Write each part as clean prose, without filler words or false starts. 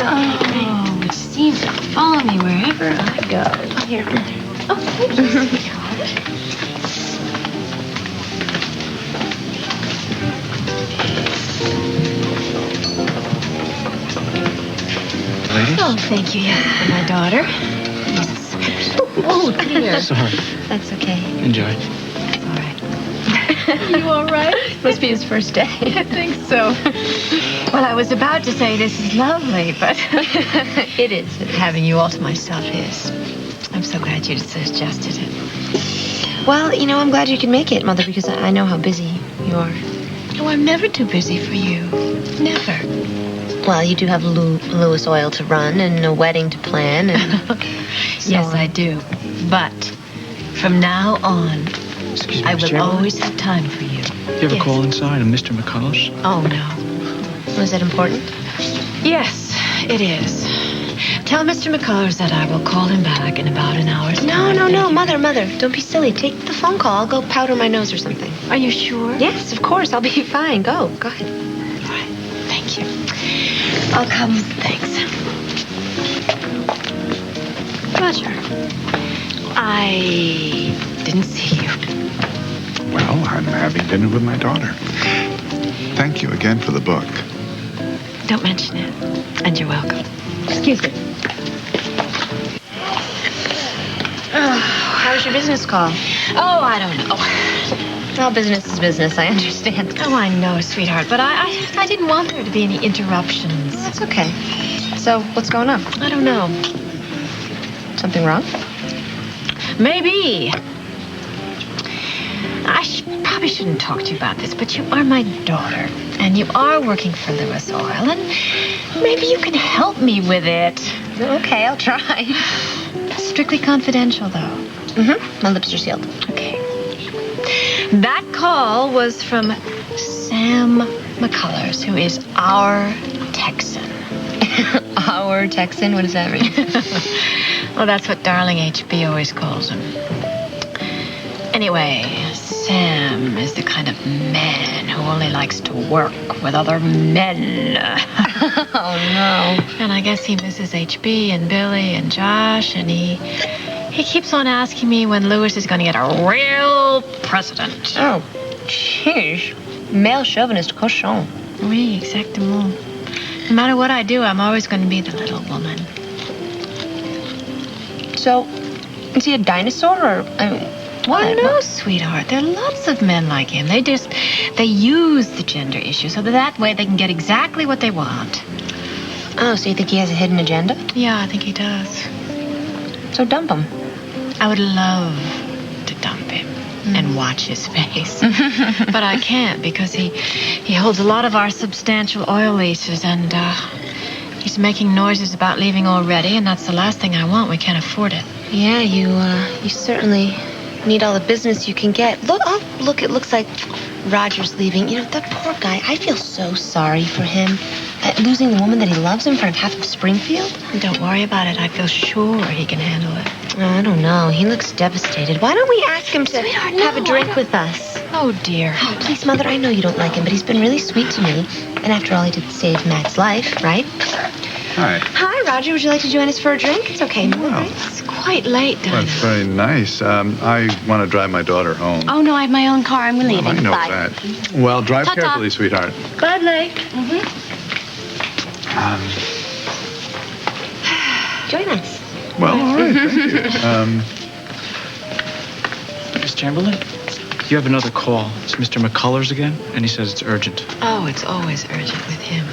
Oh, it seems to follow me wherever I go. Oh, here. Oh, thank you, sweetheart. Ladies? Oh, thank you, yes, for my daughter. Yes. Oh, dear. Sorry. That's okay. Enjoy. That's all right. You all right? Must be his first day. I think so. Well, I was about to say this is lovely, but It is. having you all to myself is. I'm so glad you suggested it. Well, you know, I'm glad you can make it, Mother, because I know how busy you are. Oh, I'm never too busy for you. Never. Well, you do have Lewis Oil to run and a wedding to plan. And Yes, I do. But from now on, Excuse me, I Miss will Chamberlain? always have time for you. You have a Yes. call inside of Mr. McCullers? Oh, no. was that important? Yes, it is. Tell Mr. McCullers that I will call him back in about an hour's time. No, Thank you. Mother. Don't be silly. Take the phone call. I'll go powder my nose or something. Are you sure? Yes, of course. I'll be fine. Go ahead. All right. Thank you. I'll come. Thanks. Roger, I didn't see you. Well, I'm having dinner with my daughter. Thank you again for the book. Don't mention it. And you're welcome. Excuse me. How was your business call? Oh, I don't know. Well, business is business. I understand. Oh, I know, sweetheart, but I didn't want there to be any interruptions. That's okay. So, what's going on? I don't know. Something wrong? Maybe. Probably shouldn't talk to you about this, but you are my daughter, and you are working for Lewis Oil, and maybe you can help me with it. Okay, I'll try. Strictly confidential, though. Mm-hmm. My lips are sealed. Okay. That call was from Sam McCullers, who is our Texan. Our Texan? What does that mean? Well, that's what Darling HB always calls him. Anyway, Sam is the kind of man who only likes to work with other men. Oh, no. And I guess he misses HB and Billy and Josh, and he keeps on asking me when Lewis is going to get a real president. Oh, jeez. Male chauvinist cochon. Oui, exactement. No matter what I do, I'm always going to be the little woman. So, is he a dinosaur or... what? Oh, no, sweetheart. There are lots of men like him. They use the gender issue so that way they can get exactly what they want. Oh, so you think he has a hidden agenda? Yeah, I think he does. So dump him. I would love to dump him and watch his face. But I can't because he holds a lot of our substantial oil leases, and he's making noises about leaving already, and that's the last thing I want. We can't afford it. Yeah, you certainly need all the business you can get. Look, it looks like Roger's leaving. You know, that poor guy, I feel so sorry for him. Losing the woman that he loves in front of half of Springfield? Don't worry about it. I feel sure he can handle it. I don't know. He looks devastated. Why don't we ask him to have a drink with us? Oh, dear. Oh, please, Mother, I know you don't like him, but he's been really sweet to me. And after all, he did save Matt's life, right? Hi. Hi, Roger. Would you like to join us for a drink? It's okay. Well, It's quite late, Dinah. that's very nice. I want to drive my daughter home. Oh, no, I have my own car. I'm leaving. Well, I know Bye. that. Well, drive Ta-ta. carefully, sweetheart. Bye, Blake. Join us. Well, all right, thank you. Miss Chamberlain? You have another call. It's Mr. McCullers again, and he says it's urgent. Oh, it's always urgent with him.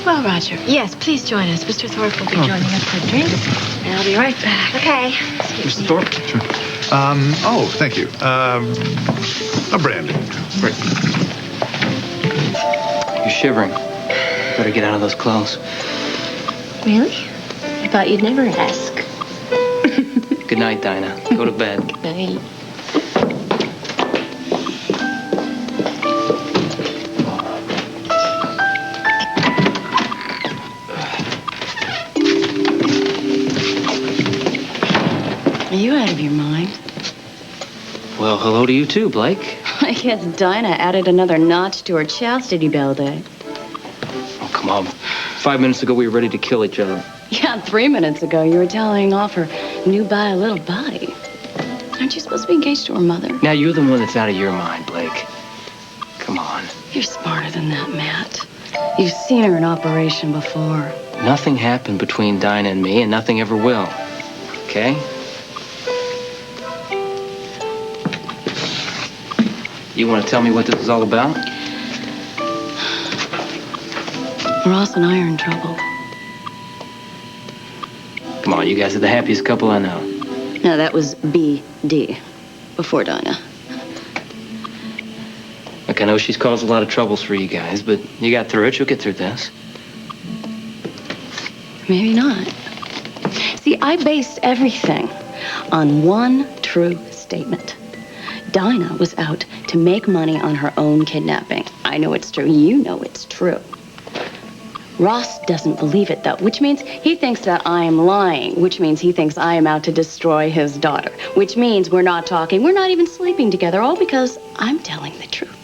Well, Roger, yes, please join us. Mr. Thorpe will be joining us for drinks, and I'll be right back. Okay. Mr. Thorpe? Sure. Thank you. A brandy. Great. You're shivering. Better get out of those clothes. Really? I thought you'd never ask. Good night, Dinah. Go to bed. Night. Are you out of your mind? Well, hello to you too, Blake. I guess Dinah added another notch to her chastity belt, eh? Oh, come on. 5 minutes ago, we were ready to kill each other. Yeah, 3 minutes ago, you were telling off her new by a little body. Aren't you supposed to be engaged to her mother? Now, you're the one that's out of your mind, Blake. Come on. You're smarter than that, Matt. You've seen her in operation before. Nothing happened between Dinah and me, and nothing ever will. Okay? You want to tell me what this is all about? Ross and I are in trouble. Come on, you guys are the happiest couple I know. No, that was BD, before Dinah. Look, I know she's caused a lot of troubles for you guys, but you got through it. You'll get through this. Maybe not. See, I based everything on one true statement. Dinah was out to make money on her own kidnapping. I know it's true. You know it's true. Ross doesn't believe it, though, which means he thinks that I am lying, which means he thinks I am out to destroy his daughter, which means we're not talking, we're not even sleeping together, all because I'm telling the truth.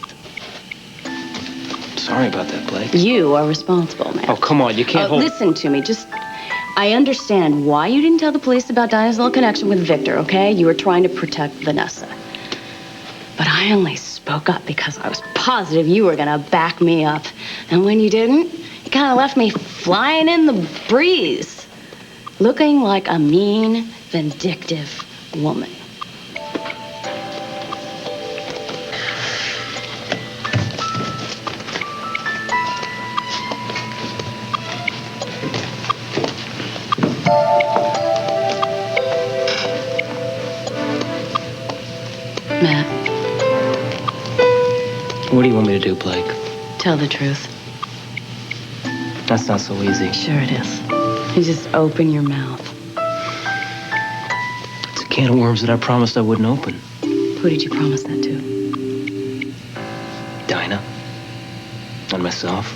Sorry about that, Blake. You are responsible, man. Oh, come on, you can't hold... Listen to me, I understand why you didn't tell the police about Dinah's little connection with Victor, okay? You were trying to protect Vanessa. But I only spoke up because I was positive you were gonna back me up. And when you didn't, you kind of left me flying in the breeze, looking like a mean, vindictive woman. Matt. What do you want me to do, Blake? Tell the truth. That's not so easy. Sure it is. You just open your mouth. It's a can of worms that I promised I wouldn't open. Who did you promise that to? Dinah. And myself.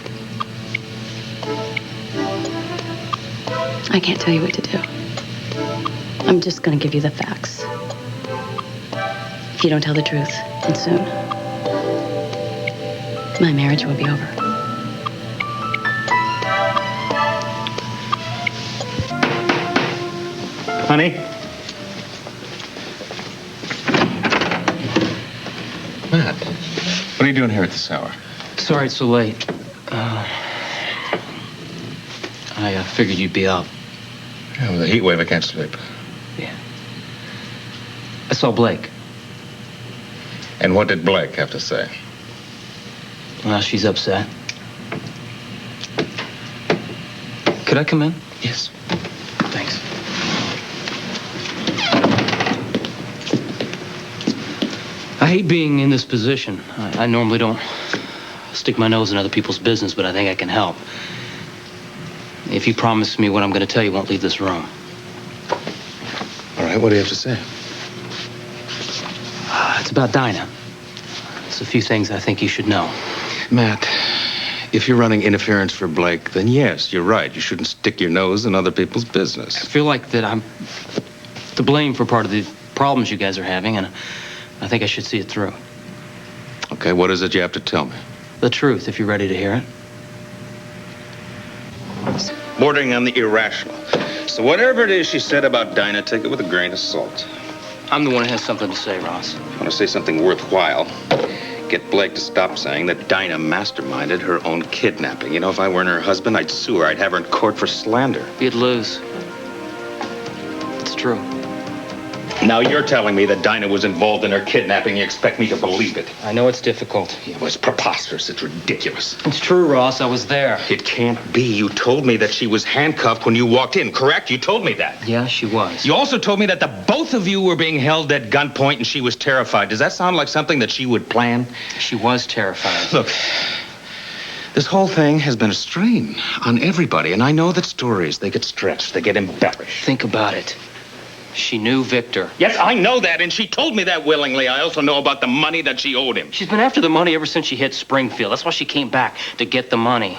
I can't tell you what to do. I'm just gonna give you the facts. If you don't tell the truth, and soon, my marriage will be over. Honey? Matt, what are you doing here at this hour? Sorry it's so late. I figured you'd be up. Yeah, with a heat wave, I can't sleep. Yeah. I saw Blake. And what did Blake have to say? Well, she's upset. Could I come in? Yes. Thanks. I hate being in this position. I normally don't stick my nose in other people's business, but I think I can help. If you promise me what I'm going to tell you won't leave this room. All right, what do you have to say? It's about Dinah. There's a few things I think you should know. Matt, if you're running interference for Blake, then yes, you're right. You shouldn't stick your nose in other people's business. I feel like that I'm to blame for part of the problems you guys are having, and I think I should see it through. Okay, what is it you have to tell me? The truth, if you're ready to hear it. Bordering on the irrational. So whatever it is she said about Dinah, take it with a grain of salt. I'm the one who has something to say, Ross. Want to say something worthwhile? Get Blake to stop saying that Dinah masterminded her own kidnapping. You know, if I weren't her husband, I'd sue her. I'd have her in court for slander. You'd lose. It's true. Now you're telling me that Dinah was involved in her kidnapping. You expect me to believe it? I know it's difficult. It was preposterous. It's ridiculous. It's true, Ross. I was there. It can't be. You told me that she was handcuffed when you walked in, correct? You told me that. Yeah, she was. You also told me that the both of you were being held at gunpoint and she was terrified. Does that sound like something that she would plan? She was terrified. Look, this whole thing has been a strain on everybody, and I know that stories, they get stretched, they get embellished. Think about it. She knew Victor. Yes, I know that, and she told me that willingly. I also know about the money that she owed him. She's been after the money ever since she hit Springfield. That's why she came back, to get the money.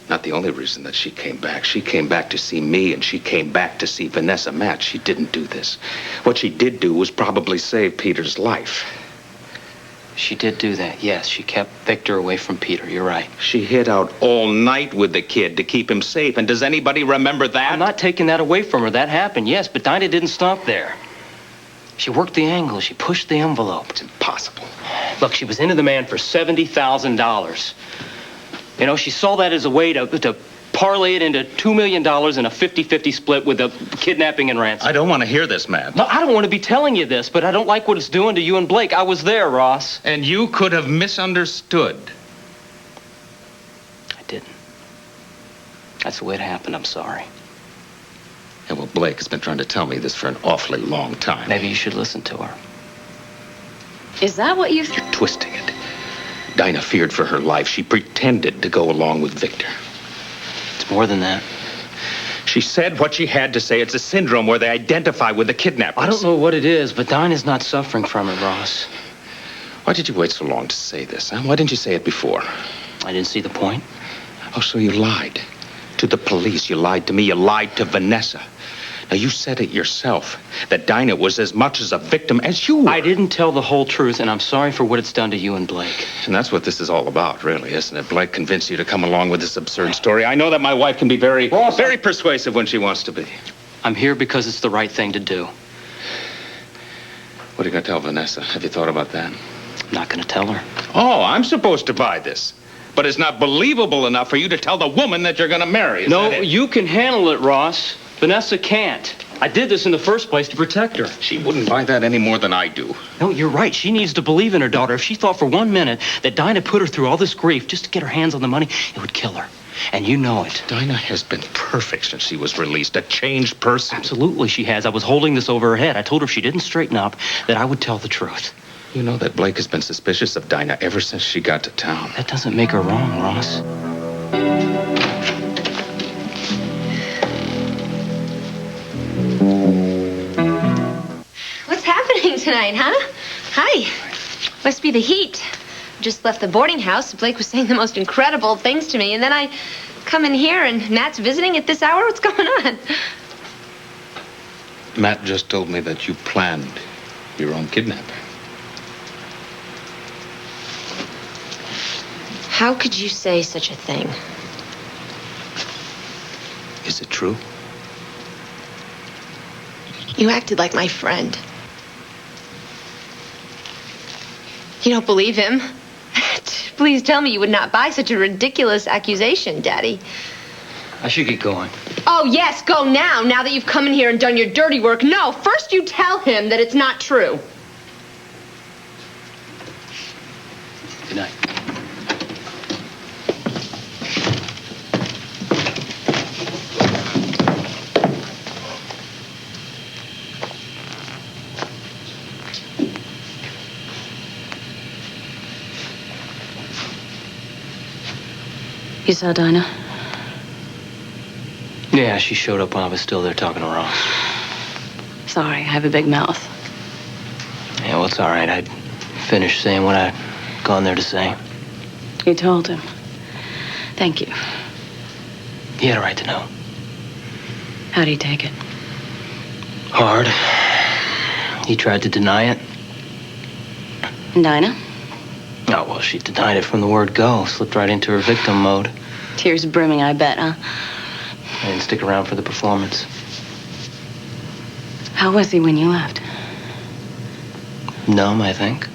Not the only reason that she came back. She came back to see me, and she came back to see Vanessa. Matt, she didn't do this. What she did do was probably save Peter's life. She did do that, yes. She kept Victor away from Peter. You're right. She hid out all night with the kid to keep him safe. And does anybody remember that? I'm not taking that away from her. That happened, yes, but Dinah didn't stop there. She worked the angle. She pushed the envelope. It's impossible. Look, she was into the man for $70,000. You know, she saw that as a way to parlay it into $2 million in a 50-50 split with the kidnapping and ransom. I don't want to hear this, Matt. No, I don't want to be telling you this, but I don't like what it's doing to you and Blake. I was there, Ross. And you could have misunderstood. I didn't. That's the way it happened. I'm sorry. Yeah, well, Blake has been trying to tell me this for an awfully long time. Maybe you should listen to her. Is that what you... You're twisting it. Dinah feared for her life. She pretended to go along with Victor. It's more than that. She said what she had to say. It's a syndrome where they identify with the kidnappers. I don't know what it is, but Dinah's not suffering from it, Ross. Why did you wait so long to say this, huh? Why didn't you say it before? I didn't see the point. Oh, so you lied. To the police. You lied to me. You lied to Vanessa. Now, you said it yourself, that Dinah was as much as a victim as you were. I didn't tell the whole truth, and I'm sorry for what it's done to you and Blake. And that's what this is all about, really, isn't it? Blake convinced you to come along with this absurd story. I know that my wife can be very persuasive when she wants to be. I'm here because it's the right thing to do. What are you going to tell Vanessa? Have you thought about that? I'm not going to tell her. Oh, I'm supposed to buy this. But it's not believable enough for you to tell the woman that you're going to marry. No, you can handle it, Ross. Vanessa can't. I did this in the first place to protect her. She wouldn't buy that any more than I do. No, you're right. She needs to believe in her daughter. If she thought for 1 minute that Dinah put her through all this grief just to get her hands on the money, it would kill her. And you know it. Dinah has been perfect since she was released, a changed person. Absolutely she has. I was holding this over her head. I told her if she didn't straighten up, that I would tell the truth. You know that Blake has been suspicious of Dinah ever since she got to town. That doesn't make her wrong, Ross. What's happening tonight, huh? Hi. Must be the heat. Just left the boarding house. Blake was saying the most incredible things to me, and then I come in here and Matt's visiting at this hour. What's going on? Matt just told me that you planned your own kidnapping. How could you say such a thing? Is it true? You acted like my friend. You don't believe him? Please tell me you would not buy such a ridiculous accusation, Daddy. I should get going. Oh, yes, go now that you've come in here and done your dirty work. No, first you tell him that it's not true. Good night. You saw Dinah? Yeah, she showed up when I was still there talking to Ross. Sorry, I have a big mouth. Yeah, well, it's all right. I'd finished saying what I'd gone there to say. You told him. Thank you. He had a right to know. How'd he take it? Hard. He tried to deny it. And Dinah? Oh, well, she denied it from the word go. Slipped right into her victim mode. Tears brimming, I bet, huh? I didn't stick around for the performance. How was he when you left? Numb, I think.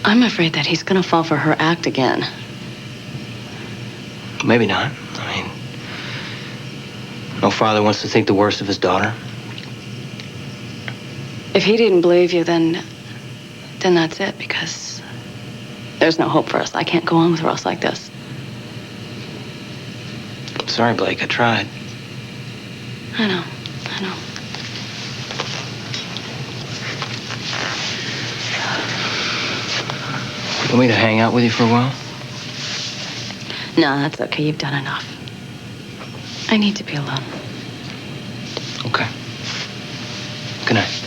I'm afraid that he's gonna fall for her act again. Maybe not. I mean, no father wants to think the worst of his daughter. If he didn't believe you, then that's it, because there's no hope for us. I can't go on with Ross like this. Sorry, Blake, I tried. I know. You want me to hang out with you for a while? No, that's okay. You've done enough. I need to be alone. Okay. Good night.